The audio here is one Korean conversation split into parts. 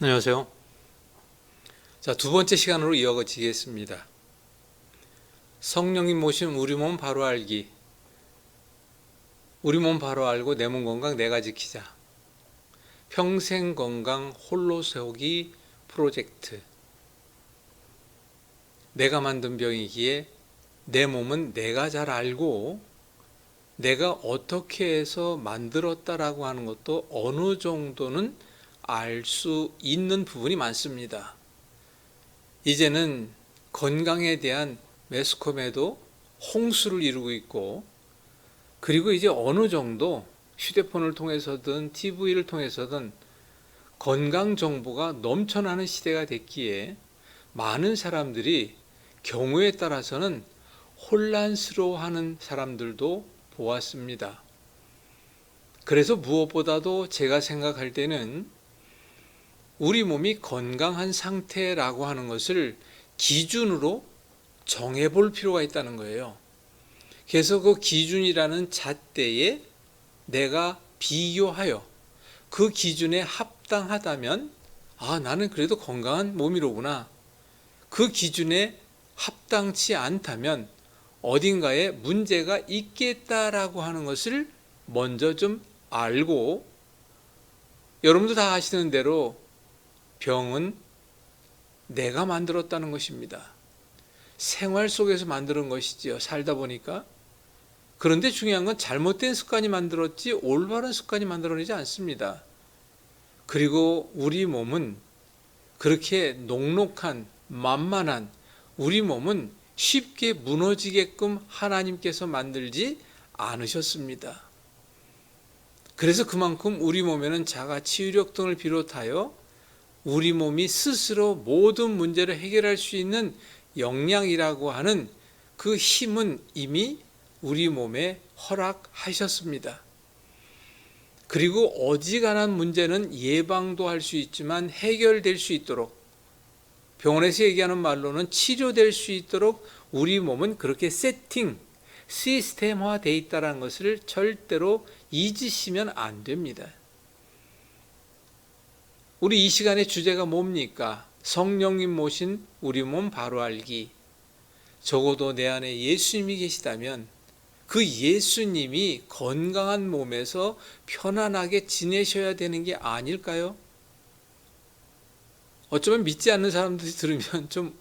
안녕하세요. 자, 두 번째 시간으로 이어지겠습니다. 성령님 모신 우리 몸 바로 알기. 우리 몸 바로 알고 내 몸 건강 내가 지키자. 평생 건강 홀로 세우기 프로젝트. 내가 만든 병이기에 내 몸은 내가 잘 알고 내가 어떻게 해서 만들었다라고 하는 것도 어느 정도는 알 수 있는 부분이 많습니다. 이제는 건강에 대한 매스컴에도 홍수를 이루고 있고, 그리고 이제 어느 정도 휴대폰을 통해서든 TV를 통해서든 건강 정보가 넘쳐나는 시대가 됐기에 많은 사람들이 경우에 따라서는 혼란스러워하는 사람들도 보았습니다. 그래서 무엇보다도 제가 생각할 때는 우리 몸이 건강한 상태라고 하는 것을 기준으로 정해볼 필요가 있다는 거예요. 그래서 그 기준이라는 잣대에 내가 비교하여 그 기준에 합당하다면 나는 그래도 건강한 몸이로구나. 그 기준에 합당치 않다면 어딘가에 문제가 있겠다라고 하는 것을 먼저 좀 알고, 여러분도 다 아시는 대로 병은 내가 만들었다는 것입니다. 생활 속에서 만드는 것이지요. 살다 보니까. 그런데 중요한 건 잘못된 습관이 만들었지 올바른 습관이 만들어내지 않습니다. 그리고 우리 몸은 그렇게 녹록한 만만한 우리 몸은 쉽게 무너지게끔 하나님께서 만들지 않으셨습니다. 그래서 그만큼 우리 몸에는 자가 치유력 등을 비롯하여 우리 몸이 스스로 모든 문제를 해결할 수 있는 역량이라고 하는 그 힘은 이미 우리 몸에 허락하셨습니다. 그리고 어지간한 문제는 예방도 할 수 있지만 해결될 수 있도록, 병원에서 얘기하는 말로는 치료될 수 있도록 우리 몸은 그렇게 시스템화되어 있다는 것을 절대로 잊으시면 안 됩니다. 우리 이 시간의 주제가 뭡니까? 성령님 모신 우리 몸 바로 알기. 적어도 내 안에 예수님이 계시다면 그 예수님이 건강한 몸에서 편안하게 지내셔야 되는 게 아닐까요? 어쩌면 믿지 않는 사람들이 들으면 좀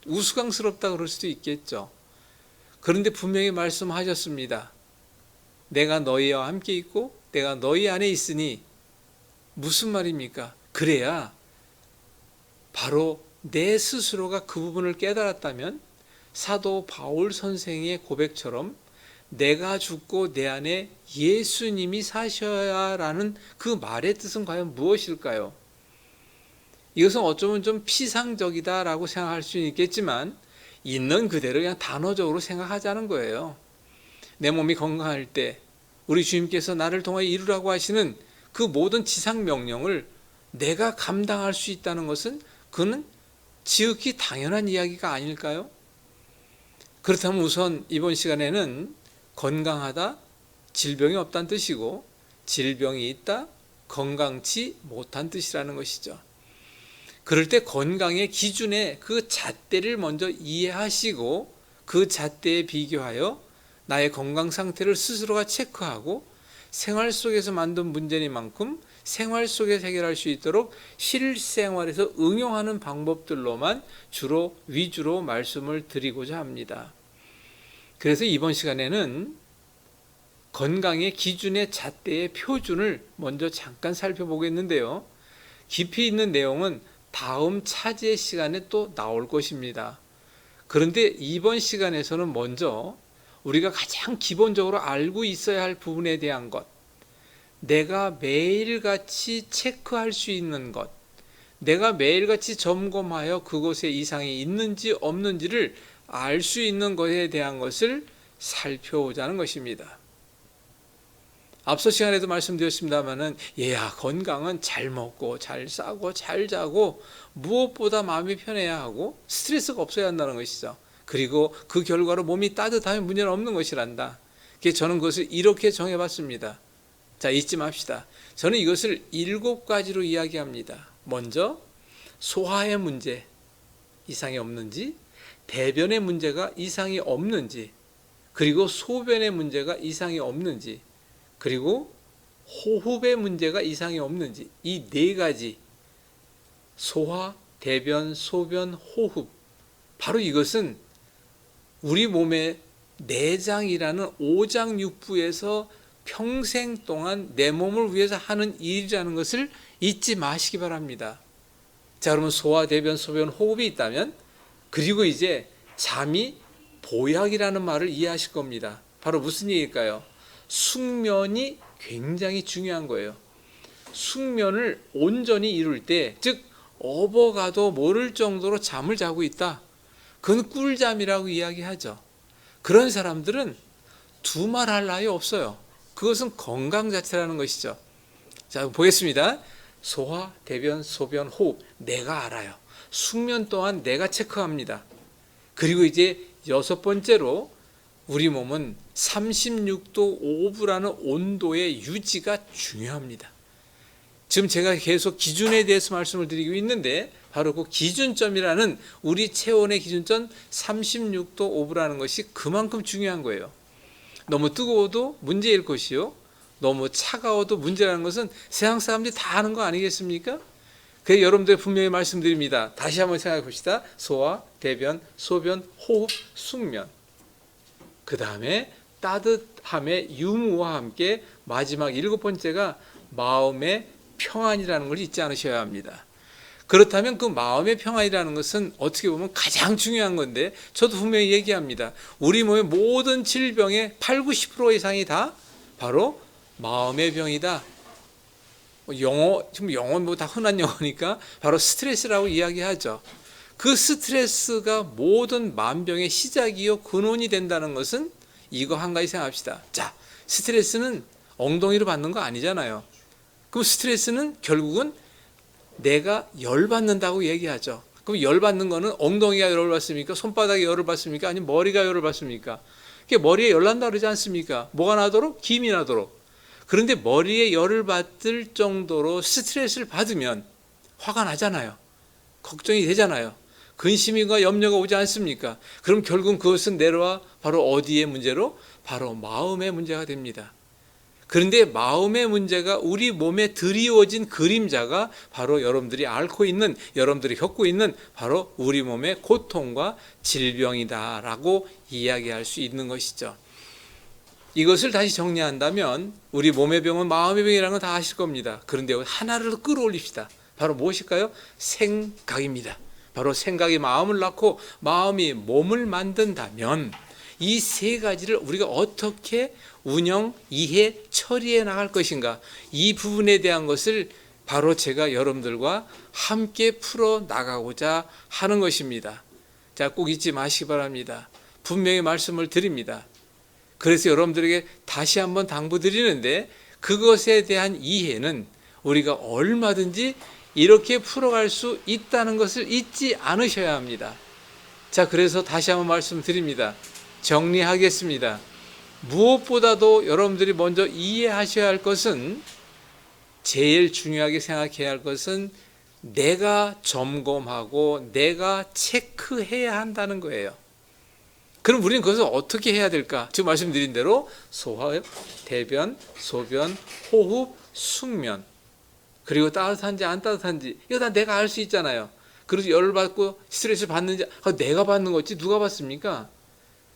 우스꽝스럽다 그럴 수도 있겠죠. 그런데 분명히 말씀하셨습니다. 내가 너희와 함께 있고 내가 너희 안에 있으니. 무슨 말입니까? 그래야 바로 내 스스로가 그 부분을 깨달았다면 사도 바울 선생의 고백처럼 내가 죽고 내 안에 예수님이 사셔야라는 그 말의 뜻은 과연 무엇일까요? 이것은 어쩌면 좀 피상적이다라고 생각할 수 있겠지만 있는 그대로 그냥 단어적으로 생각하자는 거예요. 내 몸이 건강할 때 우리 주님께서 나를 통하여 이루라고 하시는 그 모든 지상 명령을 내가 감당할 수 있다는 것은 그는 지극히 당연한 이야기가 아닐까요? 그렇다면 우선 이번 시간에는 건강하다, 질병이 없다는 뜻이고 질병이 있다, 건강치 못한 뜻이라는 것이죠. 그럴 때 건강의 기준에 그 잣대를 먼저 이해하시고 그 잣대에 비교하여 나의 건강 상태를 스스로가 체크하고 생활 속에서 만든 문제니만큼 생활 속에서 해결할 수 있도록 실생활에서 응용하는 방법들로만 위주로 말씀을 드리고자 합니다. 그래서 이번 시간에는 건강의 기준의 잣대의 표준을 먼저 잠깐 살펴보겠는데요. 깊이 있는 내용은 다음 차지의 시간에 또 나올 것입니다. 그런데 이번 시간에서는 먼저 우리가 가장 기본적으로 알고 있어야 할 부분에 대한 것, 내가 매일같이 체크할 수 있는 것, 내가 매일같이 점검하여 그곳에 이상이 있는지 없는지를 알 수 있는 것에 대한 것을 살펴보자는 것입니다. 앞서 시간에도 말씀드렸습니다마는 건강은 잘 먹고 잘 싸고 잘 자고 무엇보다 마음이 편해야 하고 스트레스가 없어야 한다는 것이죠. 그리고 그 결과로 몸이 따뜻하면 문제는 없는 것이란다. 그래서 저는 그것을 이렇게 정해봤습니다. 자, 잊지 맙시다. 저는 이것을 7가지로 이야기합니다. 먼저 소화의 문제 이상이 없는지, 대변의 문제가 이상이 없는지, 그리고 소변의 문제가 이상이 없는지, 그리고 호흡의 문제가 이상이 없는지, 이 네 가지 소화, 대변, 소변, 호흡, 바로 이것은 우리 몸의 내장이라는 오장육부에서 평생 동안 내 몸을 위해서 하는 일이라는 것을 잊지 마시기 바랍니다. 자, 그러면 소화, 대변, 소변, 호흡이 있다면, 그리고 이제 잠이 보약이라는 말을 이해하실 겁니다. 바로 무슨 얘기일까요? 숙면이 굉장히 중요한 거예요. 숙면을 온전히 이룰 때, 즉 업어가도 모를 정도로 잠을 자고 있다. 그건 꿀잠이라고 이야기하죠. 그런 사람들은 두말할 나위 없어요. 그것은 건강 자체라는 것이죠. 자, 보겠습니다. 소화, 대변, 소변, 호흡, 내가 알아요. 숙면 또한 내가 체크합니다. 그리고 이제 여섯 번째로 우리 몸은 36도 5분라는 온도의 유지가 중요합니다. 지금 제가 계속 기준에 대해서 말씀을 드리고 있는데, 바로 그 기준점이라는 우리 체온의 기준점 36도 5분라는 것이 그만큼 중요한 거예요. 너무 뜨거워도 문제일 것이요, 너무 차가워도 문제라는 것은 세상 사람들이 다 아는 거 아니겠습니까? 그래서 여러분들 분명히 말씀드립니다. 다시 한번 생각해 봅시다. 소화, 대변, 소변, 호흡, 숙면. 그 다음에 따뜻함의 유무와 함께 마지막 일곱 번째가 마음의 평안이라는 걸 잊지 않으셔야 합니다. 그렇다면 그 마음의 평안이라는 것은 어떻게 보면 가장 중요한 건데, 저도 분명히 얘기합니다. 우리 몸의 모든 질병의 8, 90% 이상이 다 바로 마음의 병이다. 지금 영어 뭐 다 흔한 영어니까 바로 스트레스라고 이야기하죠. 그 스트레스가 모든 만병의 시작이요 근원이 된다는 것은 이거 한 가지 생각합시다. 자, 스트레스는 엉덩이로 받는 거 아니잖아요. 그럼 스트레스는 결국은 내가 열받는다고 얘기하죠. 그럼 열받는 거는 엉덩이가 열을 받습니까? 손바닥이 열을 받습니까? 아니면 머리가 열을 받습니까? 머리에 열 난다 그러지 않습니까? 뭐가 나도록? 김이 나도록. 그런데 머리에 열을 받을 정도로 스트레스를 받으면 화가 나잖아요. 걱정이 되잖아요. 근심과 염려가 오지 않습니까? 그럼 결국 그것은 내려와 바로 어디의 문제로? 바로 마음의 문제가 됩니다. 그런데 마음의 문제가 우리 몸에 드리워진 그림자가 바로 여러분들이 앓고 있는, 여러분들이 겪고 있는 바로 우리 몸의 고통과 질병이다라고 이야기할 수 있는 것이죠. 이것을 다시 정리한다면 우리 몸의 병은 마음의 병이라는 건 다 아실 겁니다. 그런데 하나를 더 끌어올립시다. 바로 무엇일까요? 생각입니다. 바로 생각이 마음을 낳고 마음이 몸을 만든다면 이 세 가지를 우리가 어떻게 운영, 이해, 처리해 나갈 것인가, 이 부분에 대한 것을 바로 제가 여러분들과 함께 풀어 나가고자 하는 것입니다. 자, 꼭 잊지 마시기 바랍니다. 분명히 말씀을 드립니다. 그래서 여러분들에게 다시 한번 당부드리는데, 그것에 대한 이해는 우리가 얼마든지 이렇게 풀어갈 수 있다는 것을 잊지 않으셔야 합니다. 자, 그래서 다시 한번 말씀드립니다. 정리하겠습니다. 무엇보다도 여러분들이 먼저 이해하셔야 할 것은, 제일 중요하게 생각해야 할 것은 내가 점검하고 내가 체크해야 한다는 거예요. 그럼 우리는 그것을 어떻게 해야 될까? 지금 말씀드린 대로 소화, 대변, 소변, 호흡, 숙면, 그리고 따뜻한지 안 따뜻한지 이거 다 내가 알 수 있잖아요. 그래서 열을 받고 스트레스 받는지 내가 받는 거지 누가 받습니까?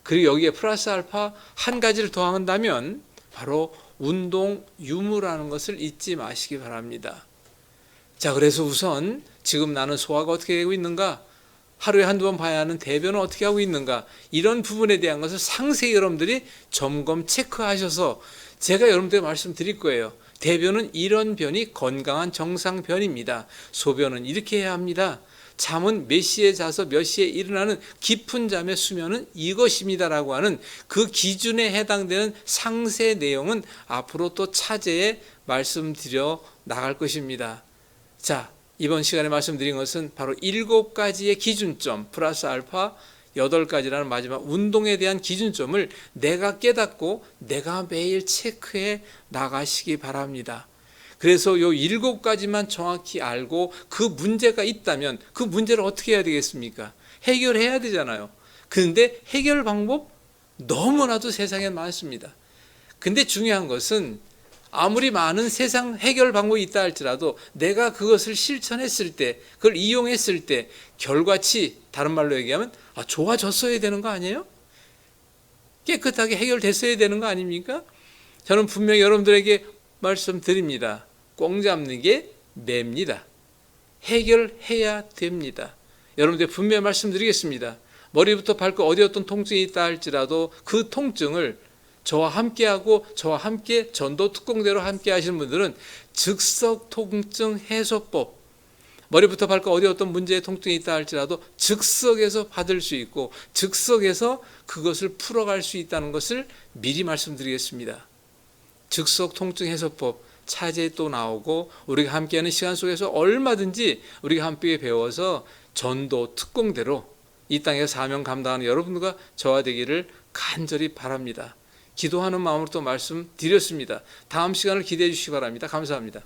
그리고 여기에 플러스 알파 한 가지를 더한다면 바로 운동 유무라는 것을 잊지 마시기 바랍니다. 자, 그래서 우선 지금 나는 소화가 어떻게 되고 있는가, 하루에 한두 번 봐야 하는 대변은 어떻게 하고 있는가, 이런 부분에 대한 것을 상세히 여러분들이 점검 체크하셔서, 제가 여러분들에게 말씀드릴 거예요. 대변은 이런 변이 건강한 정상변입니다. 소변은 이렇게 해야 합니다. 잠은 몇 시에 자서 몇 시에 일어나는 깊은 잠의 수면은 이것입니다라고 하는 그 기준에 해당되는 상세 내용은 앞으로 또 차제에 말씀드려 나갈 것입니다. 자, 이번 시간에 말씀드린 것은 바로 7가지의 기준점 플러스 알파 8가지라는 마지막 운동에 대한 기준점을 내가 깨닫고 내가 매일 체크해 나가시기 바랍니다. 그래서 요 7가지만 정확히 알고 그 문제가 있다면 그 문제를 어떻게 해야 되겠습니까? 해결해야 되잖아요. 그런데 해결 방법 너무나도 세상에 많습니다. 근데 중요한 것은 아무리 많은 세상 해결 방법이 있다 할지라도 내가 그것을 실천했을 때, 그걸 이용했을 때 결과치, 다른 말로 얘기하면 좋아졌어야 되는 거 아니에요? 깨끗하게 해결됐어야 되는 거 아닙니까? 저는 분명히 여러분들에게 말씀드립니다. 꽁 잡는 게 매입니다. 해결해야 됩니다. 여러분들 분명히 말씀드리겠습니다. 머리부터 발끝 어디 어떤 통증이 있다 할지라도 그 통증을 저와 함께하고 저와 함께 전도 특공대로 함께 하시는 분들은 즉석 통증 해소법, 머리부터 발끝 어디 어떤 문제의 통증이 있다 할지라도 즉석에서 받을 수 있고 즉석에서 그것을 풀어갈 수 있다는 것을 미리 말씀드리겠습니다. 즉석 통증 해소법 차제에 또 나오고 우리가 함께하는 시간 속에서 얼마든지 우리가 함께 배워서 전도 특공대로 이 땅에서 사명 감당하는 여러분들과 저와 되기를 간절히 바랍니다. 기도하는 마음으로 또 말씀드렸습니다. 다음 시간을 기대해 주시기 바랍니다. 감사합니다.